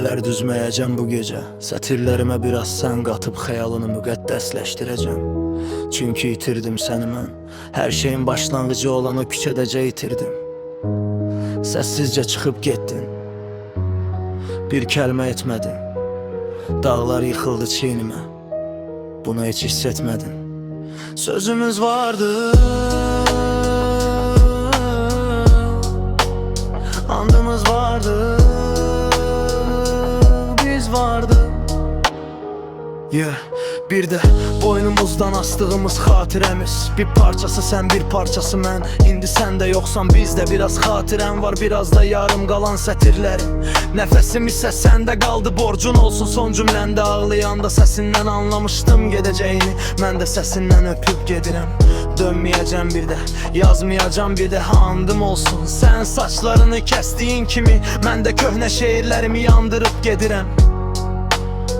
Hekayələr düzməyəcəm bu gecə. Sətirlərimə biraz sən qatıb xəyalını müqəddəsləşdirəcəm. Çünki itirdim səni mən. Hər şeyin başlanğıcı olan o küçədəcə itirdim. Səssizcə çıxıb getdin. Bir kəlmə etmədin. Dağlar yıxıldı çiynimə. Bunu heç hiss etmədin. Sözümüz vardı, andımız vardı, biz vardı. Bir de boynumuzdan astığımız xatirəmiz. Bir parçası sən, bir parçası mən. İndi sən də yoxsan, bizdə biraz xatirəm var, biraz da yarım qalan sətirlərim. Nəfəsim isə səndə qaldı, borcun olsun son cümləndə. Ağlayanda səsindən anlamışdım gedəcəyini. Mən də səsindən öpüb gedirəm. Dönməyəcəm bir də, yazmayacam bir də, andım olsun. Sən saçlarını kəsdiyin kimi mən də köhnə şeirlərimi yandırıb gedirəm.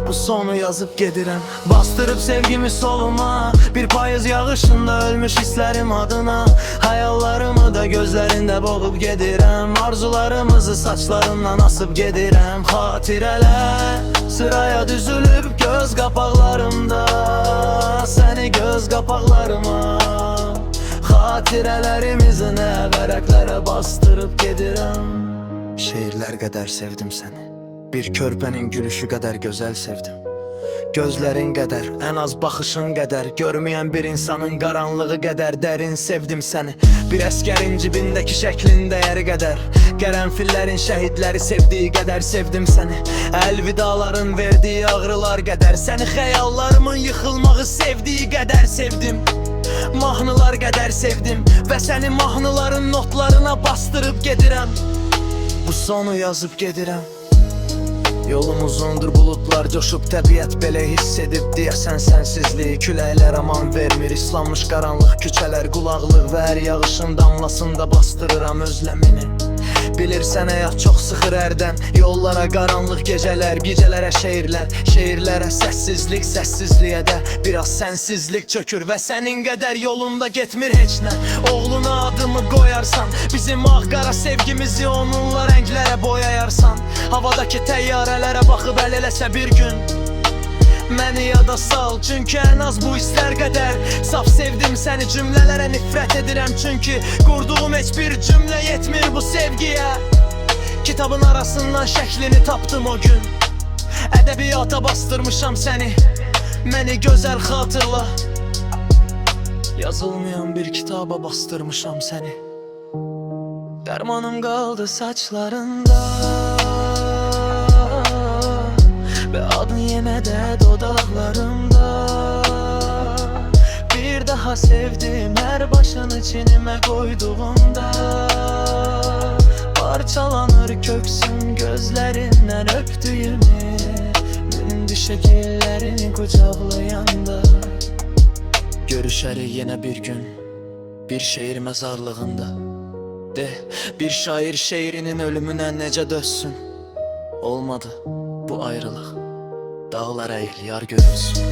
Bu sonu yazıp gedirəm. Bastırıp sevgimi soluma, bir payız yağışında ölmüş hislerim adına. Hayallarımı da gözlerinde boğup gedirəm. Arzularımızı saçlarımdan asıp gedirəm. Hatirələr sıraya düzülüp göz kapaklarımda. Seni göz kapaklarıma, hatirələrimizi nə vərəqlərə bastırıp gedirəm. Şeirlər qədər sevdim səni, bir körpənin gülüşü qədər gözəl sevdim. Gözlərin qədər, ən az baxışın qədər, görməyən bir insanın qaranlığı qədər dərin sevdim səni. Bir əskərin cibindəki şəklin dəyəri qədər, qərənfillərin şəhidləri sevdiyi qədər sevdim səni. Əlvidaların verdiyi ağrılar qədər, səni xəyallarımın yıxılmağı sevdiyi qədər sevdim. Mahnılar qədər sevdim və səni mahnıların notlarına bastırıb gedirəm. Bu sonu yazıb gedirəm. Yolum uzundur, bulutlar coşub, təbiət belə hiss edib deyəsən sənsizliyi. Küləklər aman vermir, islanmış qaranlıq küçələr, qulaqlıq və hər yağışın damlasında bastırıram özləmini. Bilirsən həyat çox sıxır hərdən, yollara qaranlıq gecələr, gecələrə şeirlər, şeirlərə səssizlik, səssizliyə də biraz sənsizlik çökür. Və sənin qədər yolunda getmir heç nə. Oğluna adımı qoyarsan, bizim ağ-qara sevgimizi onunla rənglərə boyayarsan. Havadakı təyyarələrə baxıb əl eləsə bir gün məni yada sal, çünki ən az bu hisslər qədər saf sevdim səni. Cümlələrə nifrət edirəm, çünki qurduğum heç bir cümlə yetmir bu sevgiyə. Kitabın arasından şəklini tapdım o gün, ədəbiyyata bastırmışam səni, məni gözəl xatırla. Yazılmayan bir kitaba bastırmışam səni. Dərmanım qaldı saçlarında və adın yenə də dodaqlarımda. Bir daha sevdim hər başını çinimə qoyduğumda. Parçalanır köksüm gözlərindən öpdüyümü, mündü şəkillərini qucaqlayanda. Görüşərik yenə bir gün, bir şeir məzarlığında. De, bir şair şeirinin ölümünə necə dözsün? Olmadı bu ayrılıq, dağlar əyil yar görünsün.